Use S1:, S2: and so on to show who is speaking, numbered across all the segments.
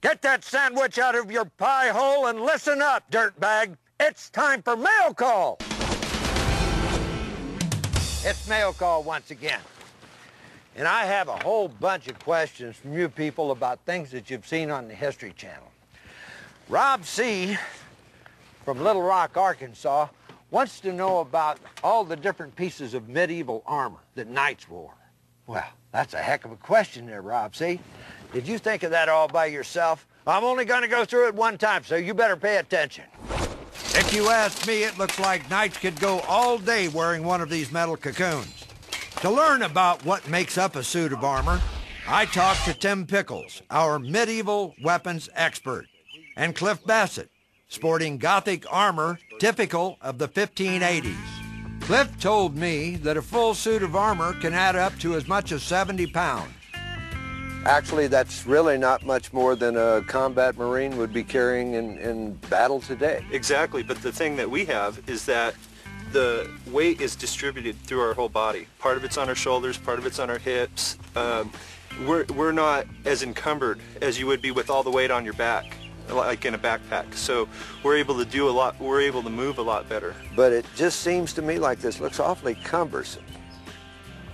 S1: Get that sandwich out of your pie hole and listen up, dirtbag. It's time for Mail Call. It's Mail Call once again. And I have a whole bunch of questions from you people about things that you've seen on the History Channel. Rob C. from Little Rock, Arkansas, wants to know about all the different pieces of medieval armor that knights wore. Well, that's a heck of a question there, Rob C. Did you think of that all by yourself? I'm only going to go through it one time, so you better pay attention. If you ask me, it looks like knights could go all day wearing one of these metal cocoons. To learn about what makes up a suit of armor, I talked to Tim Pickles, our medieval weapons expert, and Cliff Bassett, sporting Gothic armor typical of the 1580s. Cliff told me that a full suit of armor can add up to as much as 70 pounds.
S2: Actually, that's really not much more than a combat Marine would be carrying in battle today.
S3: Exactly, but the thing that we have is that the weight is distributed through our whole body. Part of it's on our shoulders, part of it's on our hips. We're not as encumbered as you would be with all the weight on your back, like in a backpack. So we're able to do a lot, we're able to move a lot better.
S2: But it just seems to me like this looks awfully cumbersome.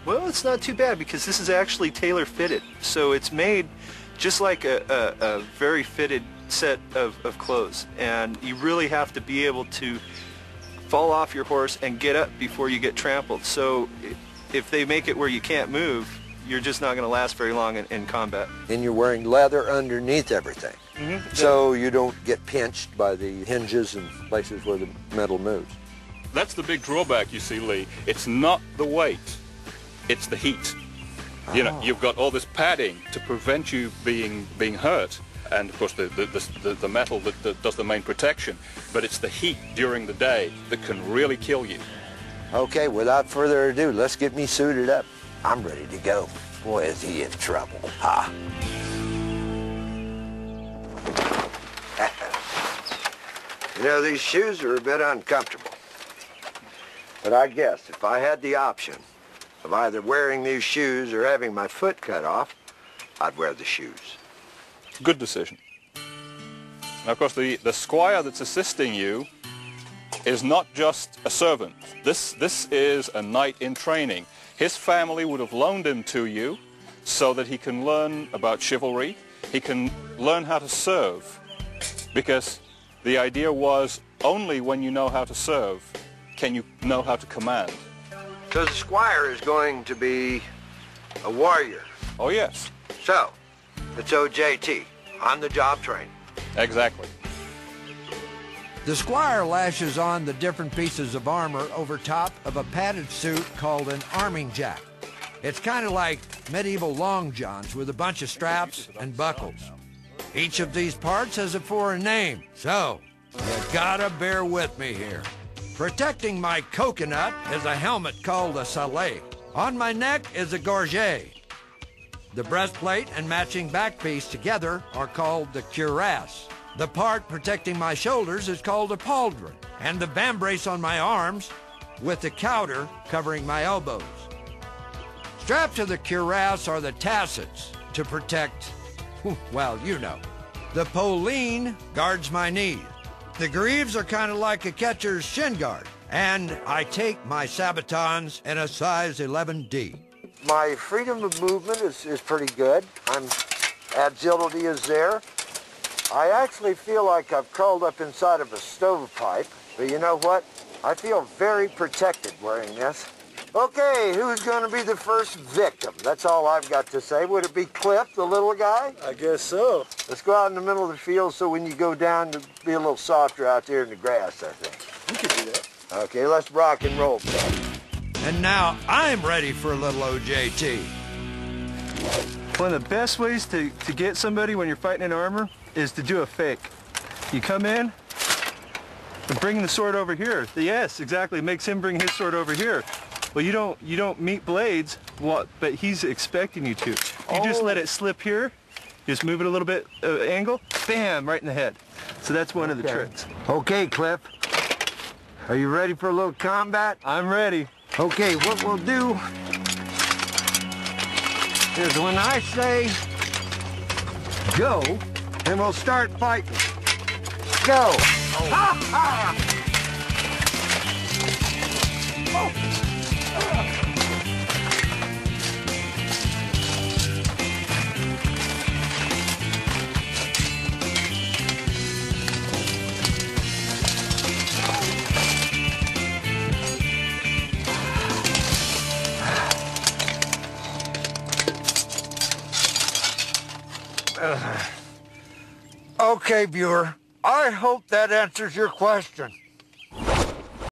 S3: Well, it's not too bad because this is actually tailor-fitted. So it's made just like a very fitted set of clothes. And you really have to be able to fall off your horse and get up before you get trampled. So if they make it where you can't move, you're just not going to last very long in combat.
S2: And you're wearing leather underneath everything.
S3: Mm-hmm.
S2: So you don't get pinched by the hinges and places where the metal moves.
S4: That's the big drawback, you see, Lee. It's not the weight. It's the heat. You know, you've got all this padding to prevent you being hurt, and of course the metal that does the main protection, but it's the heat during the day that can really kill you.
S2: Okay, without further ado, let's get me suited up. I'm ready to go. Boy, is he in trouble, huh? You know, these shoes are a bit uncomfortable, but I guess if I had the option of either wearing these shoes or having my foot cut off, I'd wear the shoes.
S4: Good decision. Now, of course, the squire that's assisting you is not just a servant. This is a knight in training. His family would have loaned him to you so that he can learn about chivalry. He can learn how to serve, because the idea was only when you know how to serve can you know how to command.
S2: So the squire is going to be a warrior.
S4: Oh, yes.
S2: So, it's OJT, on-the-job training.
S4: Exactly.
S1: The squire lashes on the different pieces of armor over top of a padded suit called an arming jack. It's kind of like medieval long johns with a bunch of straps and buckles. Each of these parts has a foreign name, so you gotta bear with me here. Protecting my coconut is a helmet called a sallet. On my neck is a gorget. The breastplate and matching back piece together are called the cuirass. The part protecting my shoulders is called a pauldron, and the vambrace on my arms with the cowder covering my elbows. Strapped to the cuirass are the tassets to protect, well, you know. The poline guards my knees. The greaves are kind of like a catcher's shin guard, and I take my sabatons in a size 11D.
S2: My freedom of movement is pretty good. Agility is there. I actually feel like I've crawled up inside of a stovepipe, but you know what? I feel very protected wearing this. Okay, who's going to be the first victim? That's all I've got to say. Would it be Cliff, the little guy?
S3: I guess so.
S2: Let's go out in the middle of the field so when you go down to be a little softer out there in the grass, I think.
S3: We could do that.
S2: Okay, let's rock and roll, Cliff.
S1: And now I'm ready for a little OJT.
S3: One of the best ways to get somebody when you're fighting in armor is to do a fake. You come in and bring the sword over here. Yes, exactly. It makes him bring his sword over here. Well, you don't meet blades, but he's expecting you to. You just let it slip here, just move it a little bit angle, bam, right in the head. So that's one of the tricks.
S2: Okay, Cliff. Are you ready for a little combat?
S3: I'm ready.
S2: Okay, what we'll do is when I say go, and we'll start fighting. Go! Okay, viewer, I hope that answers your question.